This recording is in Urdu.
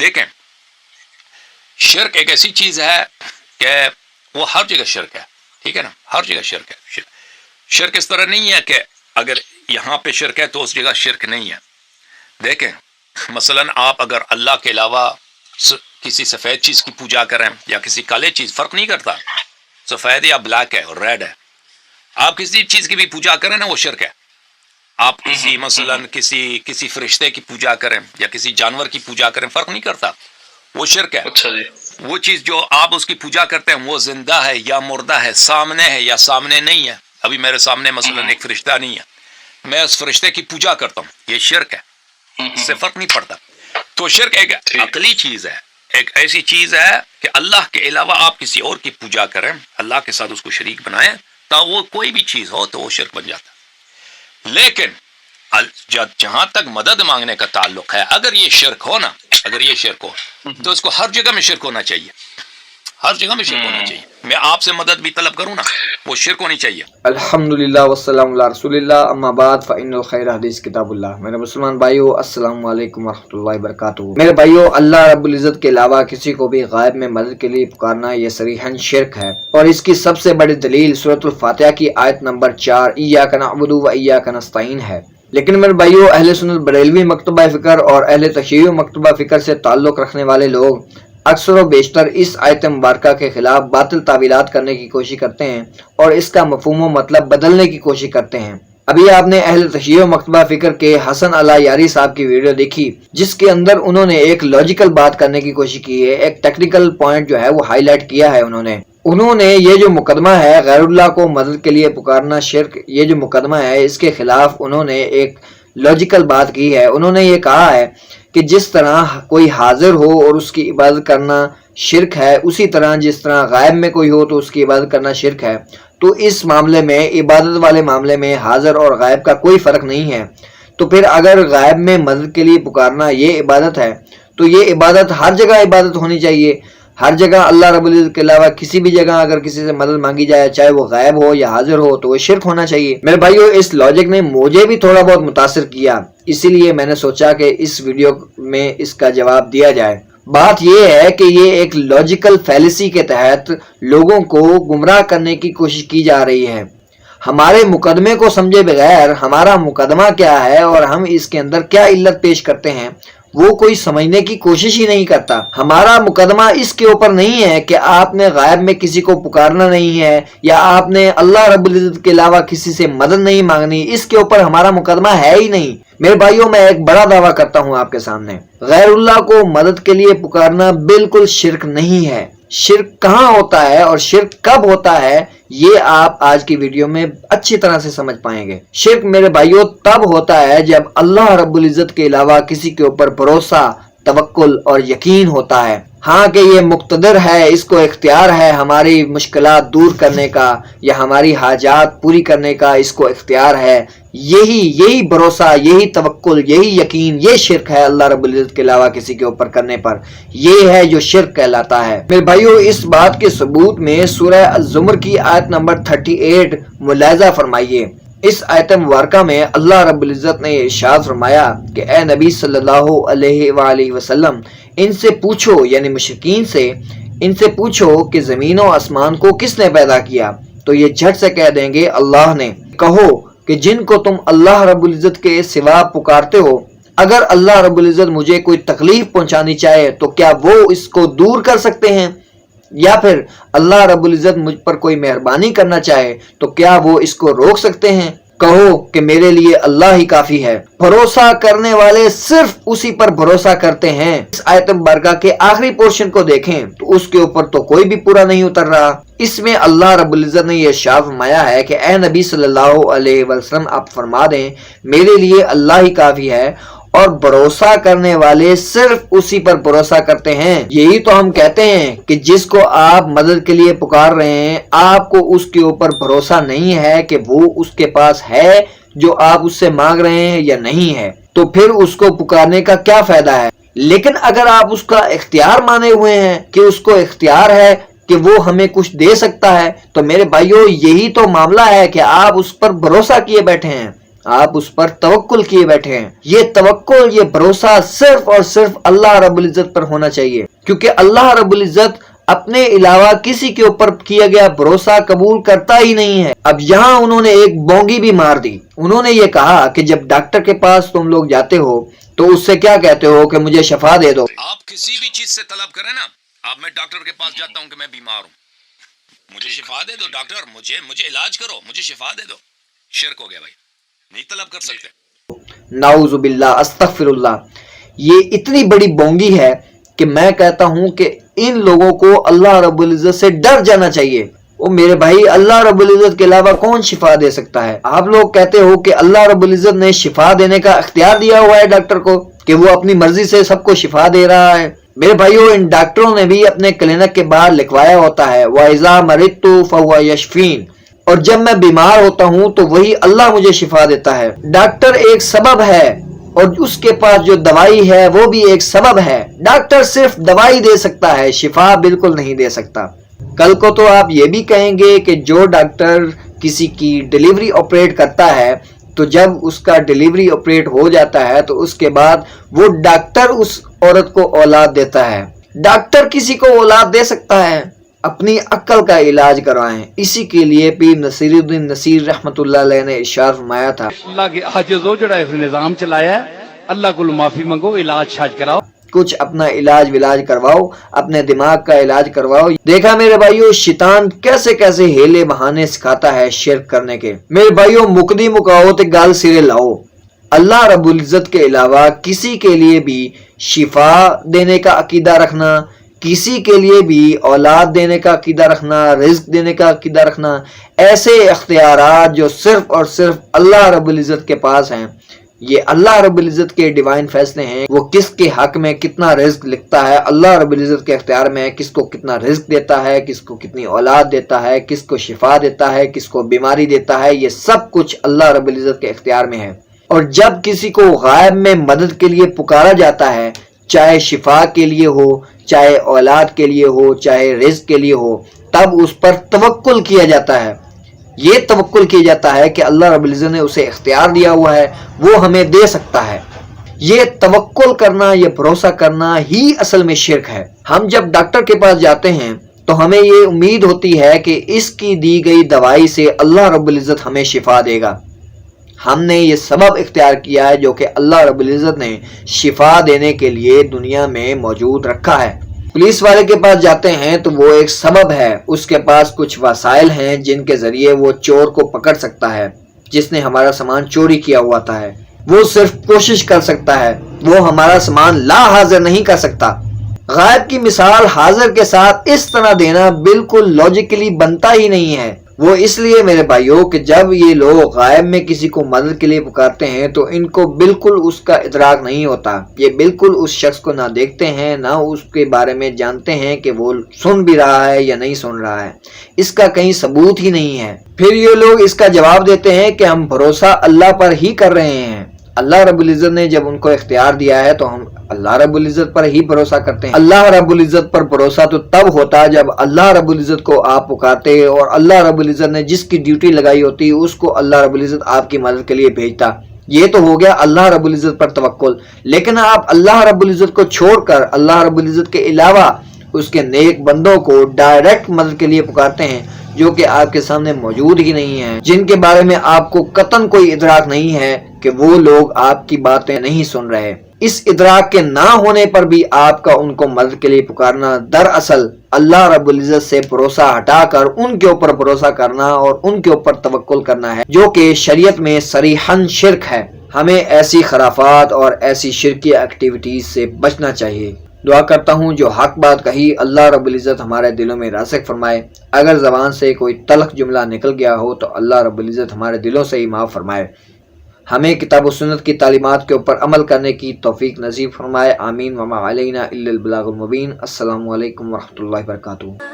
دیکھیں شرک ایک ایسی چیز ہے کہ وہ ہر جگہ شرک ہے، ٹھیک ہے نا، ہر جگہ شرک ہے۔ شرک اس طرح نہیں ہے کہ اگر یہاں پہ شرک ہے تو اس جگہ شرک نہیں ہے۔ دیکھیں مثلا آپ اگر اللہ کے علاوہ کسی سفید چیز کی پوجا کریں یا کسی کالے چیز، فرق نہیں کرتا سفید یا بلیک ہے اور ریڈ ہے، آپ کسی چیز کی بھی پوجا کریں نا وہ شرک ہے۔ آپ کسی مثلا کسی فرشتے کی پوجا کریں یا کسی جانور کی پوجا کریں، فرق نہیں کرتا، وہ شرک ہے۔ اچھا جی، وہ چیز جو آپ اس کی پوجا کرتے ہیں وہ زندہ ہے یا مردہ ہے، سامنے ہے یا سامنے نہیں ہے۔ ابھی میرے سامنے مثلا ایک فرشتہ نہیں ہے، میں اس فرشتے کی پوجا کرتا ہوں، یہ شرک ہے، اس سے فرق نہیں پڑتا۔ تو شرک ایک عقلی چیز ہے، ایک ایسی چیز ہے کہ اللہ کے علاوہ آپ کسی اور کی پوجا کریں، اللہ کے ساتھ اس کو شریک بنائیں، تو وہ کوئی بھی چیز ہو تو وہ شرک بن جاتا ہے۔ لیکن جہاں تک مدد مانگنے کا تعلق ہے، اگر یہ شرک ہو نا، اگر یہ شرک ہو تو اس کو ہر جگہ میں شرک ہونا چاہیے، ہر جگہ میں شرک ہونا چاہیے۔ میں آپ سے مدد بھی طلب کروں نا، وہ شرک ہونی چاہیے۔ الحمدللہ والسلام علی رسول اللہ، اما بعد فإن خیر حدیث کتاب اللہ۔ میرے مسلمان بھائیو السلام علیکم ورحمۃ اللہ وبرکاتہ۔ میرے بھائیو، اللہ رب العزت کے علاوہ کسی کو بھی غائب میں مدد کے لیے پکارنا یہ صریحاً شرک ہے، اور اس کی سب سے بڑی دلیل سورۃ الفاتحہ کی آیت نمبر 4 ایاک نعبد و ایاک نستعین ہے۔ لیکن میرے بھائیو، اہل سنت بریلوی مکتبہ فکر اور اہل تشیع مکتبہ فکر سے تعلق رکھنے والے لوگ اکثر و بیشتر اس آیت مبارکہ کے خلاف باطل تعویلات کرنے کی کوشش کرتے ہیں اور اس کا مفہوم و مطلب بدلنے کی کوشش کرتے ہیں۔ ابھی آپ نے اہل تشیع و مکتبہ فکر کے حسن علا یاری صاحب کی ویڈیو دیکھی، جس کے اندر انہوں نے ایک لاجیکل بات کرنے کی کوشش کی ہے، ایک ٹیکنیکل پوائنٹ جو ہے وہ ہائی لائٹ کیا ہے۔ انہوں نے یہ جو مقدمہ ہے غیر اللہ کو مدد کے لیے پکارنا شرک، یہ جو مقدمہ ہے اس کے خلاف انہوں نے ایک لاجیکل بات کی ہے۔ انہوں نے یہ کہا ہے کہ جس طرح کوئی حاضر ہو اور اس کی عبادت کرنا شرک ہے، اسی طرح جس طرح غائب میں کوئی ہو تو اس کی عبادت کرنا شرک ہے۔ تو اس معاملے میں، عبادت والے معاملے میں حاضر اور غائب کا کوئی فرق نہیں ہے۔ تو پھر اگر غائب میں مدد کے لیے پکارنا یہ عبادت ہے تو یہ عبادت ہر جگہ عبادت ہونی چاہیے۔ ہر جگہ اللہ رب العزت کے علاوہ کسی بھی جگہ اگر کسی سے مدد مانگی جائے، چاہے وہ غائب ہو یا حاضر ہو، تو وہ شرک ہونا چاہیے۔ میرے بھائیو، اس لاجک نے مجھے بھی تھوڑا بہت متاثر کیا، اسی لیے میں نے سوچا کہ اس ویڈیو میں اس کا جواب دیا جائے۔ بات یہ ہے کہ یہ ایک لاجیکل فیلیسی کے تحت لوگوں کو گمراہ کرنے کی کوشش کی جا رہی ہے۔ ہمارے مقدمے کو سمجھے بغیر ہمارا مقدمہ کیا ہے اور ہم اس کے اندر کیا علت پیش کرتے ہیں وہ کوئی سمجھنے کی کوشش ہی نہیں کرتا۔ ہمارا مقدمہ اس کے اوپر نہیں ہے کہ آپ نے غائب میں کسی کو پکارنا نہیں ہے یا آپ نے اللہ رب العزت کے علاوہ کسی سے مدد نہیں مانگنی، اس کے اوپر ہمارا مقدمہ ہے ہی نہیں۔ میرے بھائیوں، میں ایک بڑا دعویٰ کرتا ہوں آپ کے سامنے، غیر اللہ کو مدد کے لیے پکارنا بالکل شرک نہیں ہے۔ شرک کہاں ہوتا ہے اور شرک کب ہوتا ہے یہ آپ آج کی ویڈیو میں اچھی طرح سے سمجھ پائیں گے۔ شرک میرے بھائیوں تب ہوتا ہے جب اللہ رب العزت کے علاوہ کسی کے اوپر بھروسہ، توکل اور یقین ہوتا ہے، ہاں کہ یہ مقتدر ہے، اس کو اختیار ہے ہماری مشکلات دور کرنے کا یا ہماری حاجات پوری کرنے کا، اس کو اختیار ہے۔ یہی بھروسہ، یہی توکل، یہی یقین، یہ شرک ہے اللہ رب العزت کے علاوہ کسی کے اوپر کرنے پر، یہ ہے جو شرک کہلاتا ہے۔ میرے بھائیو، اس بات کے ثبوت میں سورہ الزمر کی آیت نمبر 38 ملاحظہ فرمائیے۔ اس آیت مبارکہ میں اللہ رب العزت نے ارشاد فرمایا کہ اے نبی صلی اللہ علیہ وآلہ وسلم، ان سے پوچھو، یعنی مشرکین سے، ان سے پوچھو کہ زمین و آسمان کو کس نے پیدا کیا، تو یہ جھٹ سے کہہ دیں گے اللہ نے۔ کہو کہ جن کو تم اللہ رب العزت کے سوا پکارتے ہو، اگر اللہ رب العزت مجھے کوئی تکلیف پہنچانی چاہے تو کیا وہ اس کو دور کر سکتے ہیں؟ یا پھر اللہ رب العزت مجھ پر کوئی مہربانی کرنا چاہے تو کیا وہ اس کو روک سکتے ہیں؟ کہو کہ میرے لیے اللہ ہی کافی ہے۔ بھروسہ کرنے والے صرف اسی پر بھروسہ کرتے ہیں۔ اس آیت مبارکہ کے آخری پورشن کو دیکھیں تو اس کے اوپر تو کوئی بھی پورا نہیں اتر رہا۔ اس میں اللہ رب العزت نے یہ ارشاد فرمایا ہے کہ اے نبی صلی اللہ علیہ وسلم، آپ فرما دیں میرے لیے اللہ ہی کافی ہے، اور بھروسہ کرنے والے صرف اسی پر بھروسہ کرتے ہیں۔ یہی تو ہم کہتے ہیں کہ جس کو آپ مدد کے لیے پکار رہے ہیں، آپ کو اس کے اوپر بھروسہ نہیں ہے کہ وہ اس کے پاس ہے جو آپ اس سے مانگ رہے ہیں یا نہیں ہے، تو پھر اس کو پکارنے کا کیا فائدہ ہے؟ لیکن اگر آپ اس کا اختیار مانے ہوئے ہیں کہ اس کو اختیار ہے کہ وہ ہمیں کچھ دے سکتا ہے، تو میرے بھائیوں یہی تو معاملہ ہے کہ آپ اس پر بھروسہ کیے بیٹھے ہیں۔ آپ اس پر توکل کیے بیٹھے ہیں. یہ توکل، یہ بھروسہ صرف اور صرف اللہ رب العزت پر ہونا چاہیے، کیونکہ اللہ رب العزت اپنے علاوہ کسی کے اوپر کیا گیا بھروسہ قبول کرتا ہی نہیں ہے. اب یہاں انہوں نے ایک بونگی بھی مار دی. انہوں نے یہ کہا کہ جب ڈاکٹر کے پاس تم لوگ جاتے ہو تو اس سے کیا کہتے ہو کہ مجھے شفا دے دو. آپ کسی بھی چیز سے طلب کریں نا، آپ میں ڈاکٹر کے پاس جاتا ہوں کہ میں بیمار ہوں، مجھے شفا دے دو ڈاکٹر، مجھے علاج کرو، مجھے شفا دے دو. شرک ہو گیا بھائی، نہیں طلب کر سکتے. نعوذ باللہ، استغفر اللہ. یہ اتنی بڑی بونگی ہے کہ میں کہتا ہوں کہ ان لوگوں کو اللہ رب العزت سے ڈر جانا چاہیے. وہ میرے بھائی، اللہ رب العزت کے علاوہ کون شفا دے سکتا ہے؟ آپ لوگ کہتے ہو کہ اللہ رب العزت نے شفا دینے کا اختیار دیا ہوا ہے ڈاکٹر کو، کہ وہ اپنی مرضی سے سب کو شفا دے رہا ہے. میرے بھائیو، ان ڈاکٹروں نے بھی اپنے کلینک کے باہر لکھوایا ہوتا ہے وَإِذَا مَرِضْتُ فَهُوَ يَشْفِينِ، اور جب میں بیمار ہوتا ہوں تو وہی اللہ مجھے شفا دیتا ہے. ڈاکٹر ایک سبب ہے، اور اس کے پاس جو دوائی ہے وہ بھی ایک سبب ہے. ڈاکٹر صرف دوائی دے سکتا ہے، شفا بالکل نہیں دے سکتا. کل کو تو آپ یہ بھی کہیں گے کہ جو ڈاکٹر کسی کی ڈیلیوری آپریٹ کرتا ہے تو جب اس کا ڈیلیوری آپریٹ ہو جاتا ہے تو اس کے بعد وہ ڈاکٹر اس عورت کو اولاد دیتا ہے. ڈاکٹر کسی کو اولاد دے سکتا ہے؟ اپنی عقل کا علاج کروائیں. اسی کے لیے پیر نصیر الدین نصیر رحمۃ اللہ علیہ نے ارشاد فرمایا تھا، اللہ کے عاجز ہو جڑا نظام چلایا ہے، اللہ کو معافی منگو، علاج شاج کراؤ، کچھ اپنا علاج کرواؤ، اپنے دماغ کا علاج کرواؤ. دیکھا میرے بھائیو، شیطان کیسے کیسے ہیلے بہانے سکھاتا ہے شرک کرنے کے. میرے بھائیو، مقدی مکاؤ تے گل سرے لاؤ. اللہ رب العزت کے علاوہ کسی کے لیے بھی شفا دینے کا عقیدہ رکھنا، کسی کے لیے بھی اولاد دینے کا عقیدہ رکھنا، رزق دینے کا عقیدہ رکھنا، ایسے اختیارات جو صرف اور صرف اللہ رب العزت کے پاس ہیں، یہ اللہ رب العزت کے ڈیوائن فیصلے ہیں. وہ کس کے حق میں کتنا رزق لکھتا ہے، اللہ رب العزت کے اختیار میں ہے. کس کو کتنا رزق دیتا ہے، کس کو کتنی اولاد دیتا ہے، کس کو شفا دیتا ہے، کس کو بیماری دیتا ہے، یہ سب کچھ اللہ رب العزت کے اختیار میں ہے. اور جب کسی کو غائب میں مدد کے لیے پکارا جاتا ہے، چاہے شفا کے لیے ہو، چاہے اولاد کے لیے ہو، چاہے رزق کے لیے ہو، تب اس پر توکل کیا جاتا ہے. یہ توکل کیا جاتا ہے کہ اللہ رب العزت نے اسے اختیار دیا ہوا ہے، وہ ہمیں دے سکتا ہے. یہ توکل کرنا، یہ بھروسہ کرنا ہی اصل میں شرک ہے. ہم جب ڈاکٹر کے پاس جاتے ہیں تو ہمیں یہ امید ہوتی ہے کہ اس کی دی گئی دوائی سے اللہ رب العزت ہمیں شفا دے گا. ہم نے یہ سبب اختیار کیا ہے جو کہ اللہ رب العزت نے شفا دینے کے لیے دنیا میں موجود رکھا ہے. پولیس والے کے پاس جاتے ہیں تو وہ ایک سبب ہے، اس کے پاس کچھ وسائل ہیں جن کے ذریعے وہ چور کو پکڑ سکتا ہے جس نے ہمارا سامان چوری کیا ہوا تھا. وہ صرف کوشش کر سکتا ہے، وہ ہمارا سامان لا حاضر نہیں کر سکتا. غائب کی مثال حاضر کے ساتھ اس طرح دینا بالکل لاجیکلی بنتا ہی نہیں ہے. وہ اس لیے میرے بھائیوں کہ جب یہ لوگ غائب میں کسی کو مدد کے لیے پکارتے ہیں تو ان کو بالکل اس کا ادراک نہیں ہوتا. یہ بالکل اس شخص کو نہ دیکھتے ہیں، نہ اس کے بارے میں جانتے ہیں کہ وہ سن بھی رہا ہے یا نہیں سن رہا ہے. اس کا کہیں ثبوت ہی نہیں ہے. پھر یہ لوگ اس کا جواب دیتے ہیں کہ ہم بھروسہ اللہ پر ہی کر رہے ہیں. اللہ رب العزت نے جب ان کو اختیار دیا ہے تو ہم اللہ رب العزت پر ہی بھروسہ کرتے ہیں. اللہ رب العزت پر بھروسہ تو تب ہوتا جب اللہ رب العزت کو آپ پکارتے اور اللہ رب العزت نے جس کی ڈیوٹی لگائی ہوتی اس کو اللہ رب العزت آپ کی مدد کے لیے بھیجتا. یہ تو ہو گیا اللہ رب العزت پر توکل. لیکن آپ اللہ رب العزت کو چھوڑ کر اللہ رب العزت کے علاوہ اس کے نیک بندوں کو ڈائریکٹ مدد کے لیے پکارتے ہیں جو کہ آپ کے سامنے موجود ہی نہیں ہیں، جن کے بارے میں آپ کو قطعاً کوئی ادراک نہیں ہے کہ وہ لوگ آپ کی باتیں نہیں سن رہے. اس ادراک کے نہ ہونے پر بھی آپ کا ان کو مدد کے لیے پکارنا دراصل اللہ رب العزت سے بھروسہ ہٹا کر ان کے اوپر بھروسہ کرنا اور ان کے اوپر توکل کرنا ہے، جو کہ شریعت میں صریحاً شرک ہے. ہمیں ایسی خرافات اور ایسی شرکی ایکٹیویٹیز سے بچنا چاہیے. دعا کرتا ہوں جو حق بات کہی اللہ رب العزت ہمارے دلوں میں راسخ فرمائے. اگر زبان سے کوئی تلخ جملہ نکل گیا ہو تو اللہ رب العزت ہمارے دلوں سے ہی معاف فرمائے. ہمیں کتاب و سنت کی تعلیمات کے اوپر عمل کرنے کی توفیق نصیب فرمائے. آمین. وما علینا الا البلاغ المبین. السلام علیکم ورحمۃ اللہ وبرکاتہ.